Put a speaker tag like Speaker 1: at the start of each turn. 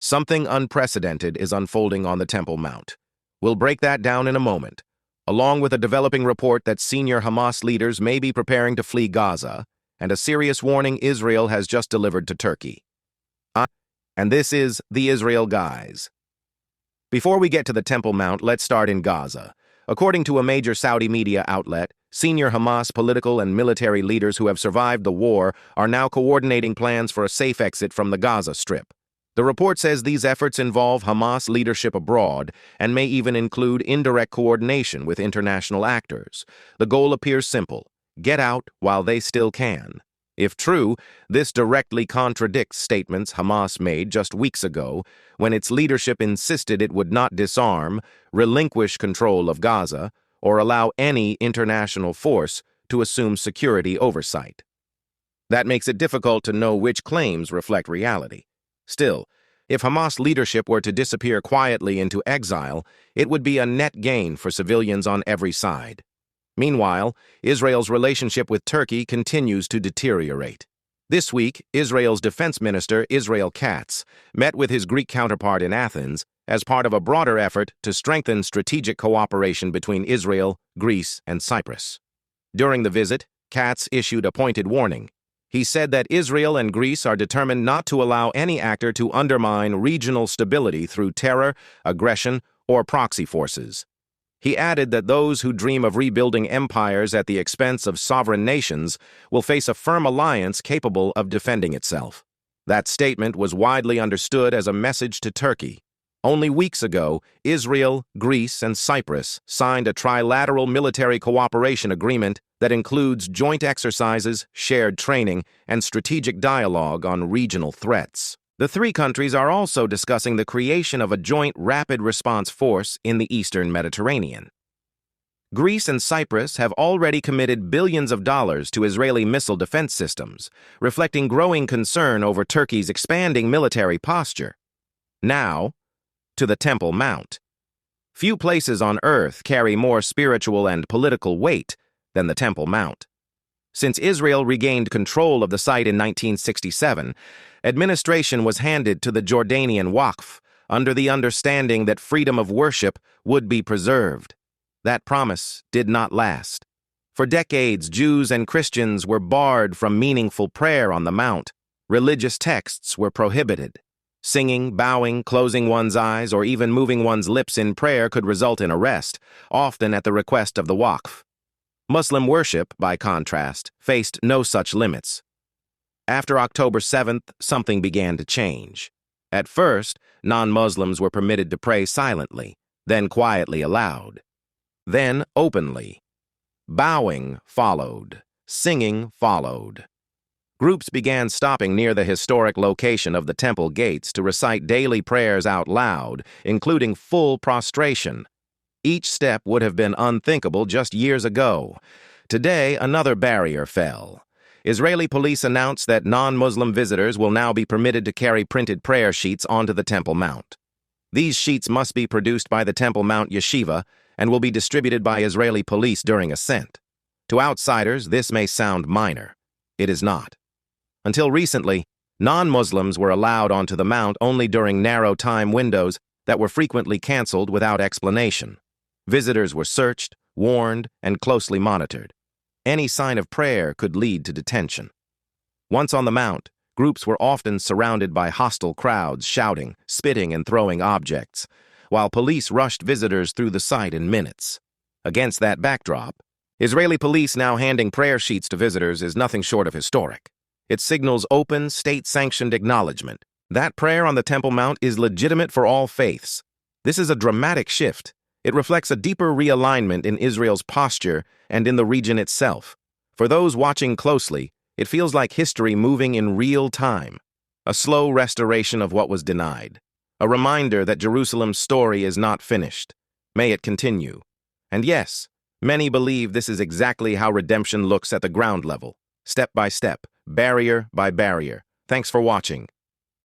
Speaker 1: Something unprecedented is unfolding on the Temple Mount. We'll break that down in a moment, along with a developing report that senior Hamas leaders may be preparing to flee Gaza, and a serious warning Israel has just delivered to Turkey. And this is the Israel Guys. Before we get to the Temple Mount, let's start in Gaza. According to a major Saudi media outlet, senior Hamas political and military leaders who have survived the war are now coordinating plans for a safe exit from the Gaza Strip. The report says these efforts involve Hamas leadership abroad and may even include indirect coordination with international actors. The goal appears simple: get out while they still can. If true, this directly contradicts statements Hamas made just weeks ago when its leadership insisted it would not disarm, relinquish control of Gaza, or allow any international force to assume security oversight. That makes it difficult to know which claims reflect reality. Still, if Hamas leadership were to disappear quietly into exile, it would be a net gain for civilians on every side. Meanwhile, Israel's relationship with Turkey continues to deteriorate. This week, Israel's Defense Minister Israel Katz met with his Greek counterpart in Athens as part of a broader effort to strengthen strategic cooperation between Israel, Greece, and Cyprus. During the visit, Katz issued a pointed warning. He said that Israel and Greece are determined not to allow any actor to undermine regional stability through terror, aggression, or proxy forces. He added that those who dream of rebuilding empires at the expense of sovereign nations will face a firm alliance capable of defending itself. That statement was widely understood as a message to Turkey. Only weeks ago, Israel, Greece, and Cyprus signed a trilateral military cooperation agreement that includes joint exercises, shared training, and strategic dialogue on regional threats. The three countries are also discussing the creation of a joint rapid response force in the eastern Mediterranean. Greece and Cyprus have already committed billions of dollars to Israeli missile defense systems, reflecting growing concern over Turkey's expanding military posture. Now, to the Temple Mount. Few places on earth carry more spiritual and political weight than the Temple Mount. Since Israel regained control of the site in 1967, administration was handed to the Jordanian Waqf under the understanding that freedom of worship would be preserved. That promise did not last. For decades, Jews and Christians were barred from meaningful prayer on the Mount. Religious texts were prohibited. Singing, bowing, closing one's eyes, or even moving one's lips in prayer could result in arrest, often at the request of the Waqf. Muslim worship, by contrast, faced no such limits. After October 7th, something began to change. At first, non-Muslims were permitted to pray silently, then quietly aloud. Then openly. Bowing followed. Singing followed. Groups began stopping near the historic location of the temple gates to recite daily prayers out loud, including full prostration. Each step would have been unthinkable just years ago. Today, another barrier fell. Israeli police announced that non-Muslim visitors will now be permitted to carry printed prayer sheets onto the Temple Mount. These sheets must be produced by the Temple Mount Yeshiva and will be distributed by Israeli police during ascent. To outsiders, this may sound minor. It is not. Until recently, non-Muslims were allowed onto the Mount only during narrow time windows that were frequently canceled without explanation. Visitors were searched, warned, and closely monitored. Any sign of prayer could lead to detention. Once on the Mount, groups were often surrounded by hostile crowds shouting, spitting, and throwing objects, while police rushed visitors through the site in minutes. Against that backdrop, Israeli police now handing prayer sheets to visitors is nothing short of historic. It signals open, state-sanctioned acknowledgement. That prayer on the Temple Mount is legitimate for all faiths. This is a dramatic shift. It reflects a deeper realignment in Israel's posture and in the region itself. For those watching closely, it feels like history moving in real time. A slow restoration of what was denied. A reminder that Jerusalem's story is not finished. May it continue. And yes, many believe this is exactly how redemption looks at the ground level. Step by step, barrier by barrier. Thanks for watching.